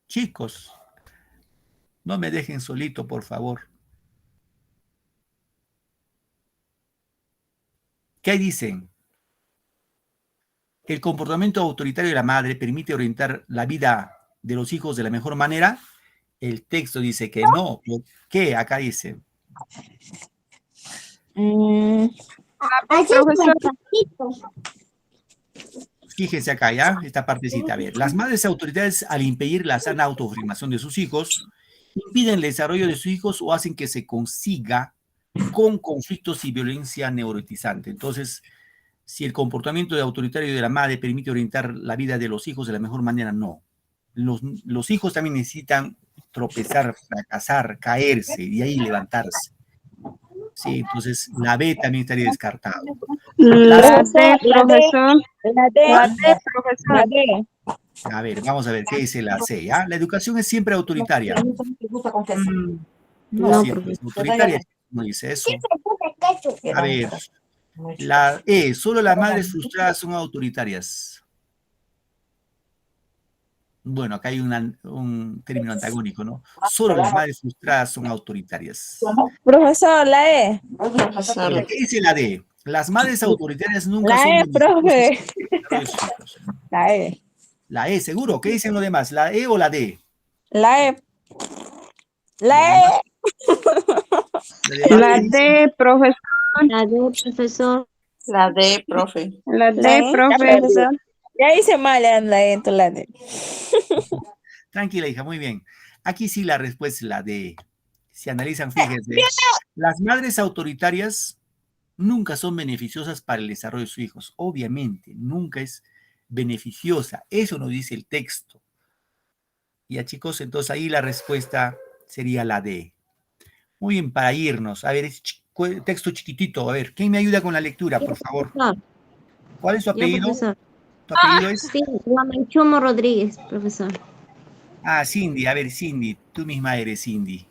Chicos, no me dejen solito, por favor. ¿Qué dicen? ¿El comportamiento autoritario de la madre permite orientar la vida de los hijos de la mejor manera? El texto dice que no. ¿Por qué? Acá dice. Profesor, Fíjense acá, ¿ya? Esta partecita. A ver, las madres autoridades, al impedir la sana autoafirmación de sus hijos, impiden el desarrollo de sus hijos o hacen que se consiga con conflictos y violencia neurotizante. Entonces, si el comportamiento autoritario de la madre permite orientar la vida de los hijos de la mejor manera, no. Los hijos también necesitan tropezar, fracasar, caerse y ahí levantarse. Sí, entonces la B también estaría descartada. la D, profesor. La D, La D, profesor. la D. A ver, vamos a ver qué dice la C. ¿Ya? La educación es siempre autoritaria. No, No, siempre es autoritaria. No dice eso. A ver, la E. Solo las madres frustradas son autoritarias. Bueno, acá hay un término antagónico, ¿no? Solo las madres frustradas son autoritarias. Profesor, la E. Profesor, ¿Qué dice la D? Las madres autoritarias nunca La son E, profe. beneficiosas para los hijos. La E. La E, seguro. ¿Qué dicen los demás? ¿La E o la D? La E. Los La demás, E. los demás La ¿qué dicen? D, profesor. La D, profesor. la D, profe. La La D, E. Ya profe. perdí. Ya hice mal la E, entonces la D. Tranquila, hija, muy bien. Aquí sí la respuesta es la D. Si analizan, fíjense, las madres autoritarias nunca son beneficiosas para el desarrollo de sus hijos. Obviamente, nunca es beneficiosa. Eso nos dice el texto. Ya, chicos, entonces ahí la respuesta sería la D. Muy bien, para irnos. A ver, texto chiquitito. A ver, ¿quién me ayuda con la lectura, por favor? Profesor. ¿Cuál es tu Yo, apellido? profesor. ¿Tu apellido es? Sí, Guamanchumo Rodríguez, profesor. Ah, Cindy. A ver, Cindy, tú misma eres Cindy.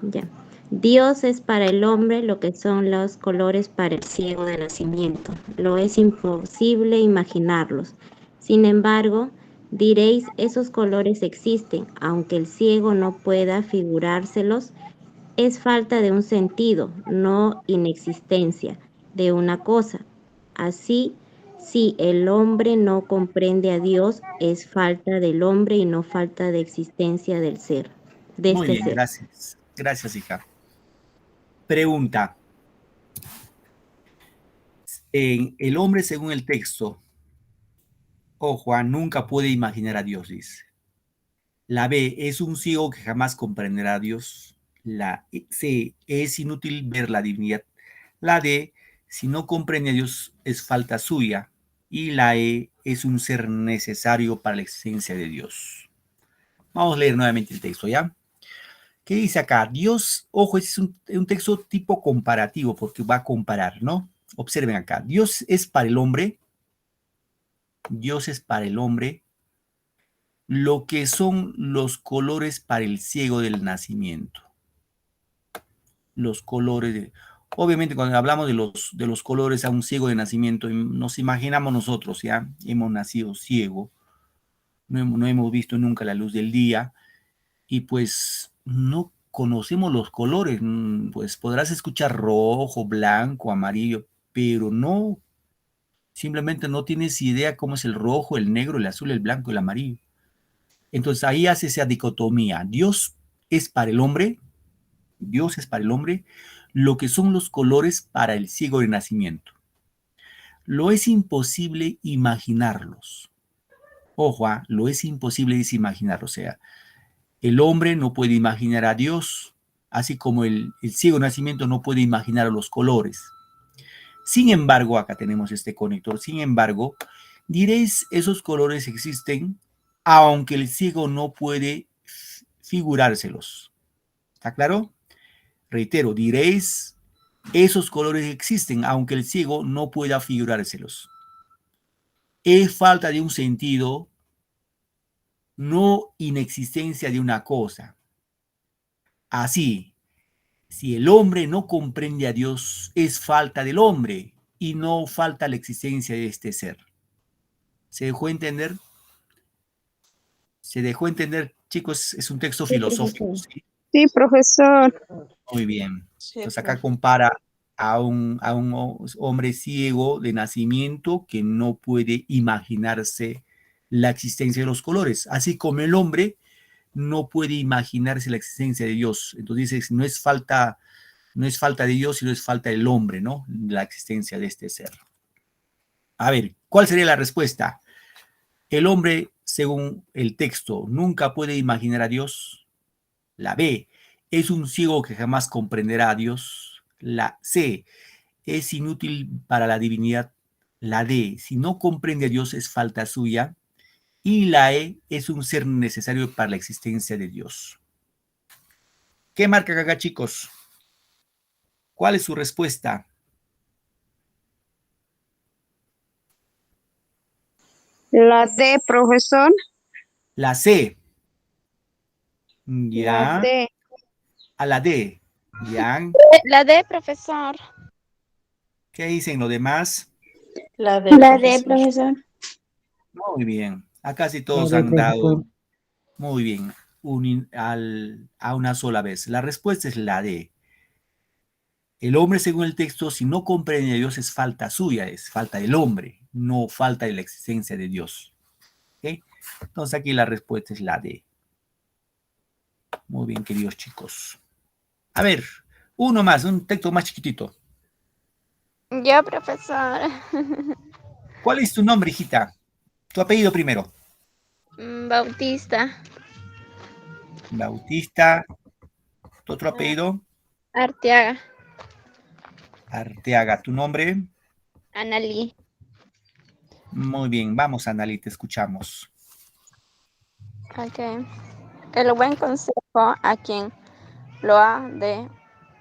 Ya. Dios es para el hombre lo que son los colores para el ciego de nacimiento. Lo es imposible imaginarlos. Sin embargo, diréis, esos colores existen, aunque el ciego no pueda figurárselos. Es falta de un sentido, no inexistencia de una cosa. Así, si el hombre no comprende a Dios, es falta del hombre y no falta de existencia del ser, de Muy este bien, ser. gracias. Gracias, hija. Pregunta. En el hombre, según el texto, Juan nunca puede imaginar a Dios, dice. La B, es un ciego que jamás comprenderá a Dios. La C, es inútil ver la divinidad. La D, si no comprende a Dios, es falta suya. Y la E, es un ser necesario para la existencia de Dios. Vamos a leer nuevamente el texto, ¿ya? ¿Qué dice acá? Dios, ojo, es un texto tipo comparativo, porque va a comparar, ¿no? Observen acá. Dios es para el hombre. Dios es para el hombre lo que son los colores para el ciego del nacimiento. Los colores, obviamente cuando hablamos de los colores a un ciego de nacimiento, nos imaginamos nosotros, ya hemos nacido ciego, no hemos visto nunca la luz del día y pues no conocemos los colores, pues podrás escuchar rojo, blanco, amarillo, pero no, simplemente no tienes idea cómo es el rojo, el negro, el azul, el blanco, el amarillo. Entonces ahí hace esa dicotomía. Dios es para el hombre, Dios es para el hombre lo que son los colores para el ciego de nacimiento. Lo es imposible imaginarlos. Ojo, lo es imposible imaginarlo. O sea, el hombre no puede imaginar a Dios, así como el ciego de nacimiento no puede imaginar los colores. Sin embargo, acá tenemos este conector. Sin embargo, diréis, esos colores existen, aunque el ciego no puede figurárselos. ¿Está claro? Reitero, diréis, esos colores existen, aunque el ciego no pueda figurárselos. Es falta de un sentido, no inexistencia de una cosa. Así, si el hombre no comprende a Dios, es falta del hombre y no falta la existencia de este ser. ¿Se dejó entender? ¿Se dejó entender, chicos? Es un texto Sí, filosófico. profesor. ¿Sí? Sí, profesor. Muy bien. Sí, Entonces acá profe. compara a un hombre ciego de nacimiento que no puede imaginarse la existencia de los colores, así como el hombre no puede imaginarse la existencia de Dios. Entonces dice, no es falta de Dios, sino es falta del hombre, ¿no? La existencia de este ser. A ver, ¿cuál sería la respuesta? El hombre, según el texto, nunca puede imaginar a Dios. La B, es un ciego que jamás comprenderá a Dios. La C, es inútil para la divinidad. La D, si no comprende a Dios, es falta suya. Y la E, es un ser necesario para la existencia de Dios. ¿Qué marca acá, chicos? ¿Cuál es su respuesta? La D, profesor. La C. La Ya. D. A la D. Ya. La D, profesor. ¿Qué dicen los demás? La D, La D, profesor. profesor. Muy bien. Acá sí todos La D, han dado profesor. muy bien, a una sola vez. La respuesta es la D. El hombre, según el texto, si no comprende a Dios, es falta suya, es falta del hombre, no falta de la existencia de Dios. ¿Ok? Entonces aquí la respuesta es la D. Muy bien, queridos chicos. A ver, uno más, un texto más chiquitito. Yo, profesor. ¿Cuál es tu nombre, hijita? Tu apellido primero. Bautista. Bautista. ¿Tu otro apellido? Arteaga. Arteaga. ¿Tu nombre? Analí. Muy bien, vamos, Analí, te escuchamos. Ok. El buen consejo a quien lo ha de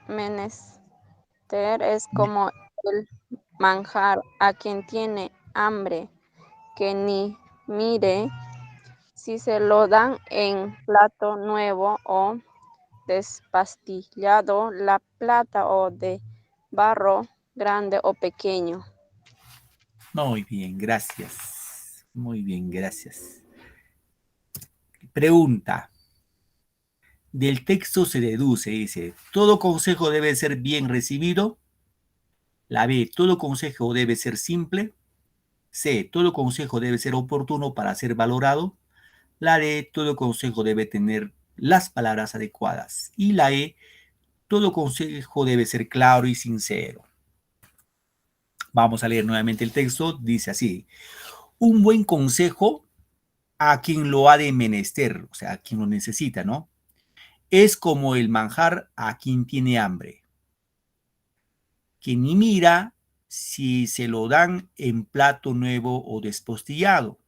menester es como el manjar a quien tiene hambre, que ni mire si se lo dan en plato nuevo o despastillado, la plata o de barro grande o pequeño. Muy bien, gracias. Muy bien, gracias. Pregunta. Del texto se deduce, dice, todo consejo debe ser bien recibido. La B, todo consejo debe ser simple. C, todo consejo debe ser oportuno para ser valorado. La D, todo consejo debe tener las palabras adecuadas. Y la E, todo consejo debe ser claro y sincero. Vamos a leer nuevamente el texto. Dice así, un buen consejo a quien lo ha de menester, o sea, a quien lo necesita, ¿no? Es como el manjar a quien tiene hambre, que ni mira si se lo dan en plato nuevo o despostillado,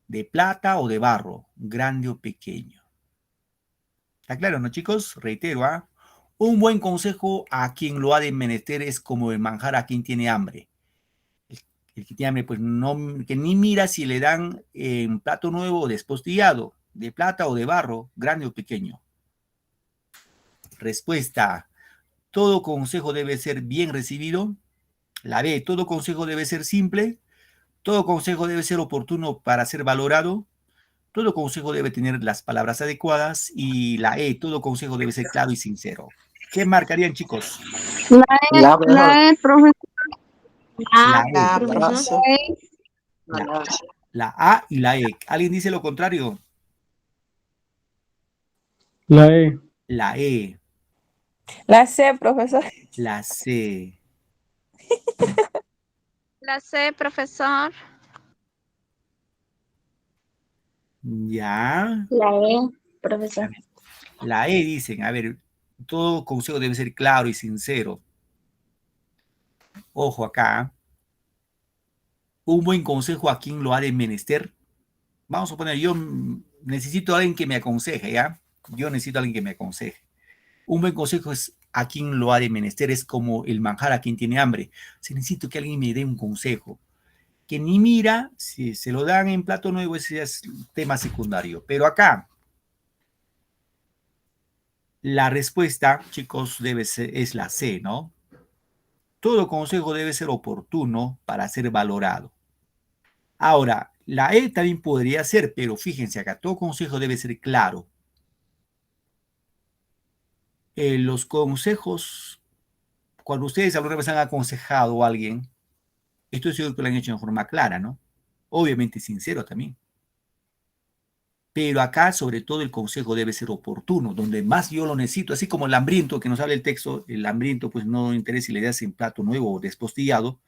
de plata o de barro, grande o pequeño. ¿Está claro, no, chicos? Reitero, ¿ah? Un buen consejo a quien lo ha de menester es como el manjar a quien tiene hambre. El que tiene hambre, pues no, que ni mira si le dan en plato nuevo o despostillado, de plata o de barro, grande o pequeño. Respuesta. Todo consejo debe ser bien recibido. La B. Todo consejo debe ser simple. Todo consejo debe ser oportuno para ser valorado. Todo consejo debe tener las palabras adecuadas. Y la E. Todo consejo debe ser claro y sincero. ¿Qué marcarían, chicos? La E, profesor. La E. La, profesor. profesor. La A y la E. ¿Alguien dice lo contrario? La E. La E. La C, profesor. La C. La C, profesor. Ya. La E, profesor. La E dicen, a ver, todo consejo debe ser claro y sincero. Ojo acá. Un buen consejo a quien lo ha de menester. Vamos a poner, yo necesito a alguien que me aconseje, ¿ya? Yo necesito a alguien que me aconseje. Un buen consejo es a quien lo ha de menester, es como el manjar a quien tiene hambre. Si necesito que alguien me dé un consejo, que ni mira, si se lo dan en plato nuevo, ese es tema secundario. Pero acá, la respuesta, chicos, es la C, ¿no? Todo consejo debe ser oportuno para ser valorado. Ahora, la E también podría ser, pero fíjense acá, todo consejo debe ser claro. Los consejos, cuando ustedes alguna vez han aconsejado a alguien, estoy seguro que lo han hecho de forma clara, ¿no? Obviamente sincero también. Pero acá, sobre todo, el consejo debe ser oportuno, donde más yo lo necesito, así como el hambriento que nos habla el texto, el hambriento pues no interesa si le das en plato nuevo o despostillado,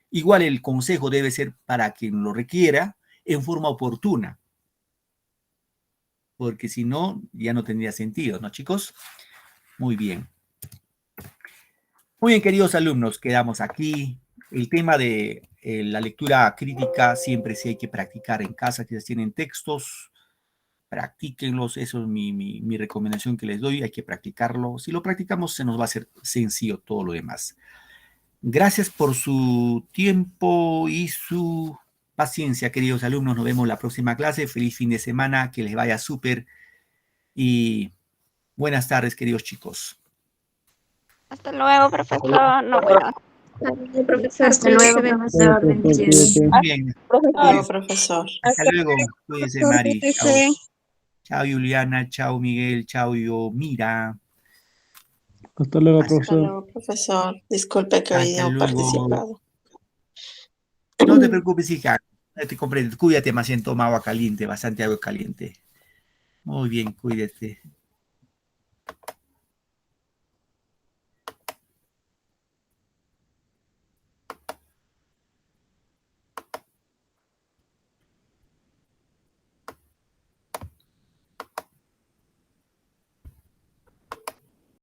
igual el consejo debe ser para quien lo requiera en forma oportuna, porque si no, ya no tendría sentido, ¿no, chicos? Muy bien. Muy bien, queridos alumnos, quedamos aquí. El tema de la lectura crítica siempre sí hay que practicar en casa, que tienen textos, practíquenlos, eso es mi recomendación que les doy, hay que practicarlo. Si lo practicamos, se nos va a hacer sencillo todo lo demás. Gracias por su tiempo y su paciencia, queridos alumnos. Nos vemos la próxima clase. Feliz fin de semana, que les vaya súper y buenas tardes, queridos chicos. Hasta luego, profesor. No, bueno. Profesor, Hasta luego, profesor. Bendiciones. Cuídate. Muy bien. Profesor, Hasta luego, profesor. Hasta luego. Cuídense, Mari. Chao. Chao, Juliana. Chao, Miguel. Chao, Mira. Hasta luego, Hasta profesor. Hasta luego, profesor. Disculpe que hoy Hasta no he luego. participado. No te preocupes, hija. No te comprendo. Cuídate, más bien toma agua caliente, bastante agua caliente. Muy bien, cuídate.